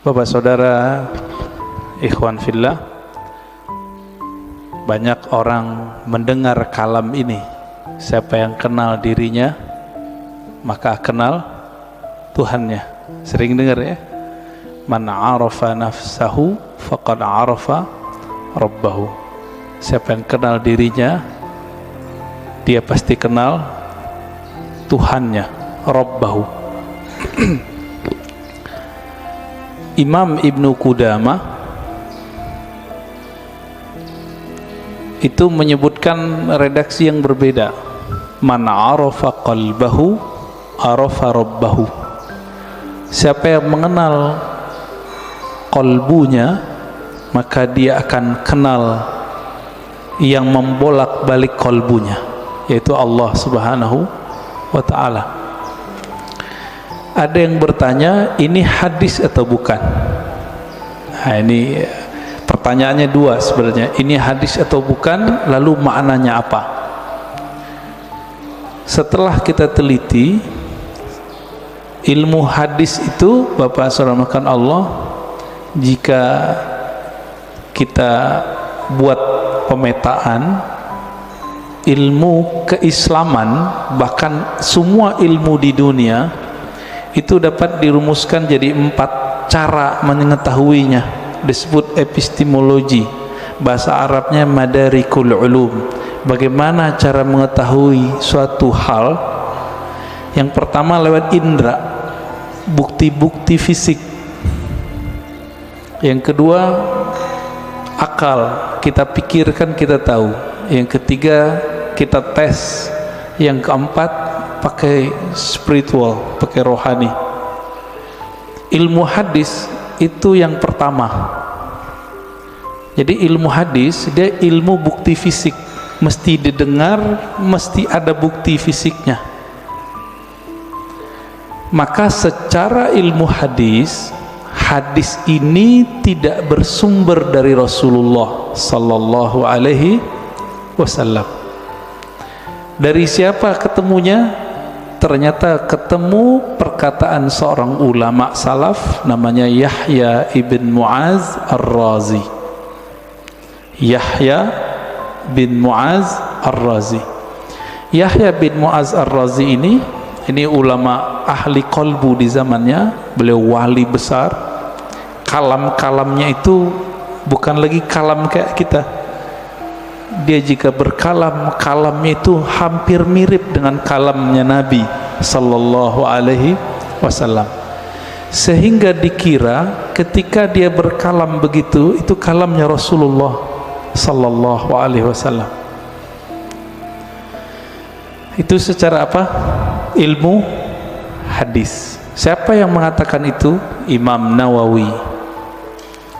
Bapak saudara, ikhwan fillah, banyak orang mendengar kalam ini. Siapa yang kenal dirinya, maka kenal Tuhannya. Sering dengar ya? Man arafa nafsahu faqad arafa rabbahu. Siapa yang kenal dirinya, dia pasti kenal Tuhannya, Rabbahu. Imam Ibnu Qudamah itu menyebutkan redaksi yang berbeda. Man arafa qalbahu arafa rabbahu. Siapa yang mengenal qalbunya, maka dia akan kenal yang membolak-balik qalbunya, yaitu Allah Subhanahu wa ta'ala. Ada yang bertanya, ini hadis atau bukan? Nah, ini pertanyaannya dua sebenarnya. Ini hadis atau bukan, lalu maknanya apa? Setelah kita teliti, ilmu hadis itu, Bapak saudara Allah, jika kita buat pemetaan ilmu keislaman, bahkan semua ilmu di dunia itu dapat dirumuskan jadi 4 cara mengetahuinya. Disebut epistemologi, bahasa Arabnya madarikul ulum. Bagaimana cara mengetahui suatu hal? Yang pertama lewat indera, bukti-bukti fisik. Yang kedua akal, kita pikirkan kita tahu. Yang ketiga kita tes. Yang keempat pakai spiritual, pakai rohani. Ilmu hadis itu yang pertama. Jadi ilmu hadis dia ilmu bukti fisik, mesti didengar, mesti ada bukti fisiknya. Maka secara ilmu hadis, hadis ini tidak bersumber dari Rasulullah sallallahu alaihi wasallam. Dari siapa ketemunya? Ternyata ketemu perkataan seorang ulama salaf namanya Yahya ibn Mu'az Ar-Razi. Yahya bin Mu'az Ar-Razi. Yahya bin Mu'az Ar-Razi ini ulama ahli qalbu di zamannya. Beliau wali besar. Kalam-kalamnya itu bukan lagi kalam kayak kita. Dia jika berkalam, kalamnya itu hampir mirip dengan kalamnya Nabi sallallahu alaihi wasallam, sehingga dikira ketika dia berkalam begitu, itu kalamnya Rasulullah sallallahu alaihi wasallam. Itu secara apa? Ilmu hadis. Siapa yang mengatakan itu? Imam Nawawi,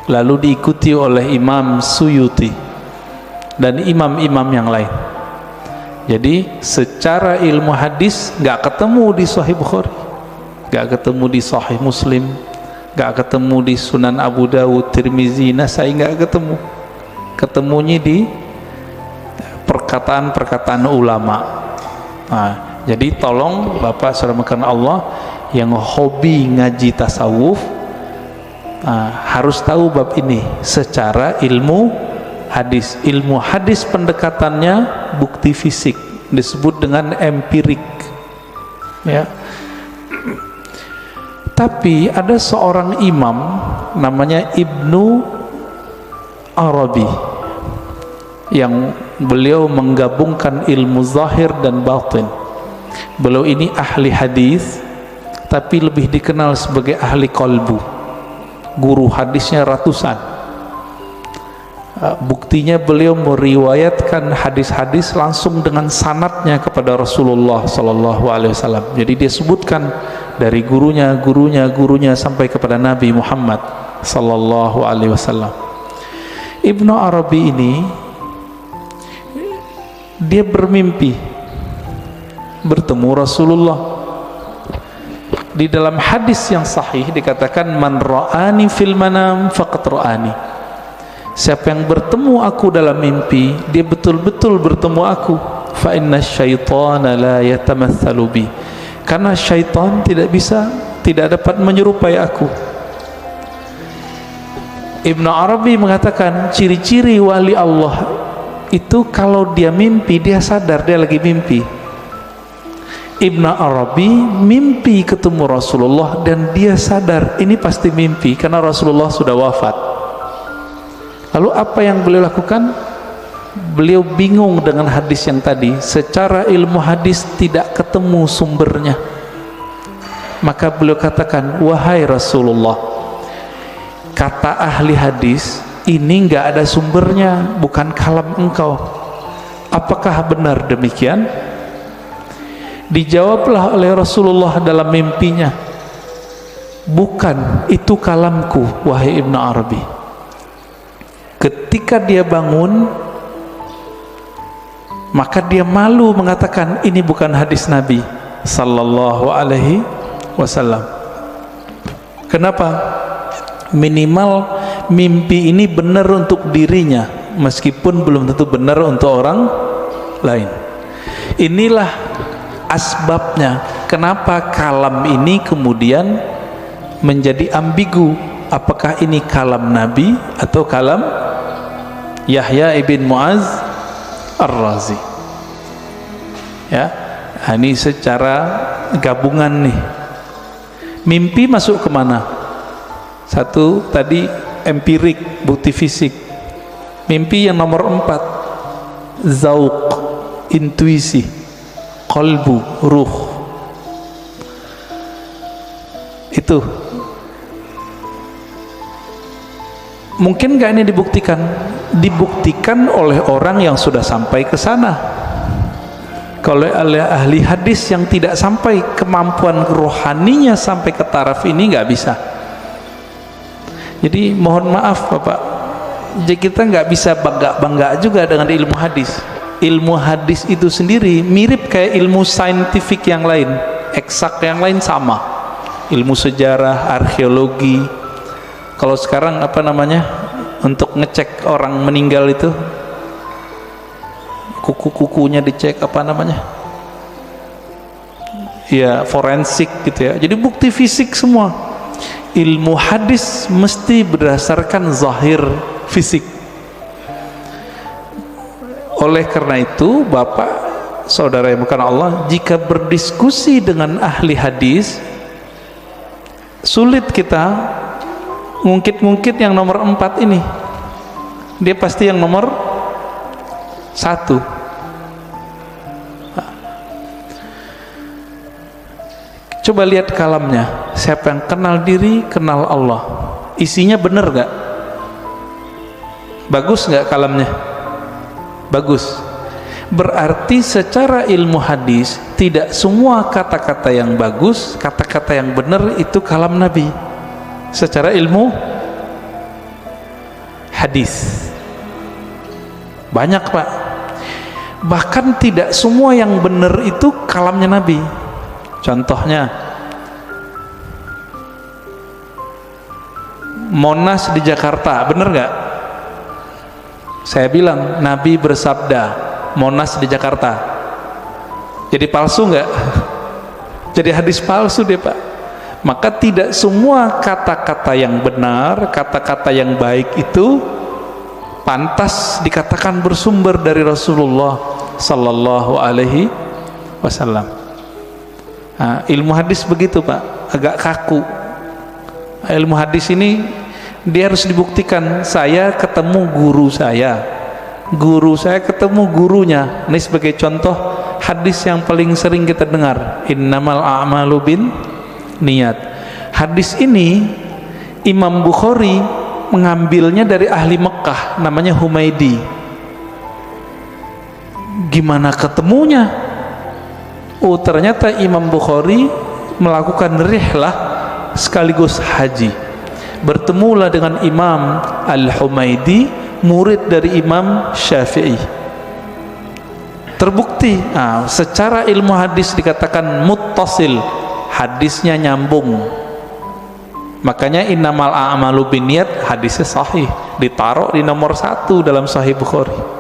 lalu diikuti oleh Imam Suyuti dan imam-imam yang lain. Jadi secara ilmu hadis nggak ketemu di Sahih Bukhari, nggak ketemu di Sahih Muslim, nggak ketemu di Sunan Abu Dawud, Tirmizi, Nasai, nggak ketemu. Ketemunya di perkataan-perkataan ulama. Nah, jadi tolong Bapak saudara Allah yang hobi ngaji tasawuf, harus tahu bab ini secara ilmu hadis. Ilmu hadis pendekatannya bukti fisik, disebut dengan empirik ya. Tapi ada seorang imam namanya Ibnu Arabi yang beliau menggabungkan ilmu zahir dan batin. Beliau ini ahli hadis, tapi lebih dikenal sebagai ahli qalbu. Guru hadisnya ratusan. Buktinya beliau meriwayatkan hadis-hadis langsung dengan sanadnya kepada Rasulullah sallallahu alaihi wasallam. Jadi dia sebutkan dari gurunya sampai kepada Nabi Muhammad sallallahu alaihi wasallam. Ibnu Arabi ini dia bermimpi bertemu Rasulullah. Di dalam hadis yang sahih dikatakan man ra'ani fil manam faqad ra'ani. Siapa yang bertemu aku dalam mimpi, dia betul-betul bertemu aku. Fa inna syaitana la yatamatsalu bi. Karena syaitan tidak dapat menyerupai aku. Ibnu Arabi mengatakan ciri-ciri wali Allah itu kalau dia mimpi dia sadar dia lagi mimpi. Ibnu Arabi mimpi ketemu Rasulullah dan dia sadar ini pasti mimpi karena Rasulullah sudah wafat. Lalu apa yang beliau lakukan? Beliau bingung dengan hadis yang tadi, secara ilmu hadis tidak ketemu sumbernya. Maka beliau katakan, wahai Rasulullah, kata ahli hadis ini enggak ada sumbernya, bukan kalam engkau. Apakah benar demikian? Dijawablah oleh Rasulullah dalam mimpinya, bukan, itu kalamku wahai Ibnu Arabi. Ketika dia bangun, maka dia malu mengatakan ini bukan hadis Nabi sallallahu alaihi wasallam. Kenapa? Minimal mimpi ini benar untuk dirinya, meskipun belum tentu benar untuk orang lain. Inilah asbabnya kenapa kalam ini kemudian menjadi ambigu. Apakah ini kalam Nabi atau kalam Yahya ibn Muaz Ar-Razi? Ya, ini secara gabungan nih. Mimpi masuk kemana? Satu tadi empirik, bukti fisik. Mimpi yang nomor 4, zauq, intuisi, qalbu, ruh. Itu mungkin nggak ini dibuktikan? Dibuktikan oleh orang yang sudah sampai ke sana. Kalau oleh ahli hadis yang tidak sampai, kemampuan rohaninya sampai ke taraf ini nggak bisa. Jadi mohon maaf Bapak, jadi kita nggak bisa bangga juga dengan ilmu hadis. Ilmu hadis itu sendiri mirip kayak ilmu saintifik yang lain, eksak yang lain sama. Ilmu sejarah, arkeologi. Kalau sekarang apa namanya, untuk ngecek orang meninggal itu kuku-kukunya dicek, apa namanya, ya forensik gitu ya. Jadi bukti fisik semua. Ilmu hadis mesti berdasarkan zahir fisik. Oleh karena itu Bapak saudara yang bukan Allah, jika berdiskusi dengan ahli hadis, sulit kita ngungkit-ngungkit yang nomor 4 ini. Dia pasti yang nomor 1. Coba lihat kalamnya. Siapa yang kenal diri, kenal Allah. Isinya benar gak? Bagus gak kalamnya? Bagus. Berarti secara ilmu hadis tidak semua kata-kata yang bagus, kata-kata yang benar itu kalam Nabi. Secara ilmu hadis banyak Pak. Bahkan tidak semua yang benar itu kalamnya Nabi. Contohnya Monas di Jakarta, benar gak? Saya bilang Nabi bersabda Monas di Jakarta, jadi palsu nggak? Jadi hadis palsu deh Pak. Maka tidak semua kata-kata yang benar, kata-kata yang baik itu pantas dikatakan bersumber dari Rasulullah sallallahu alaihi wasallam. Nah, ilmu hadis begitu Pak, agak kaku. Ilmu hadis ini dia harus dibuktikan. Saya ketemu guru saya ketemu gurunya. Ini sebagai contoh hadis yang paling sering kita dengar, innamal a'malu bin niat. Hadis ini Imam Bukhari mengambilnya dari ahli Mekah, namanya Humaidi. Gimana ketemunya? Oh, ternyata Imam Bukhari melakukan rihlah sekaligus haji. Bertemulah dengan Imam Al-Humaidi, murid dari Imam Syafi'i. Terbukti, secara ilmu hadis dikatakan muttasil, hadisnya nyambung. Makanya innamal a'malu binniyat hadisnya sahih, ditaruh di nomor 1 dalam Sahih Bukhari.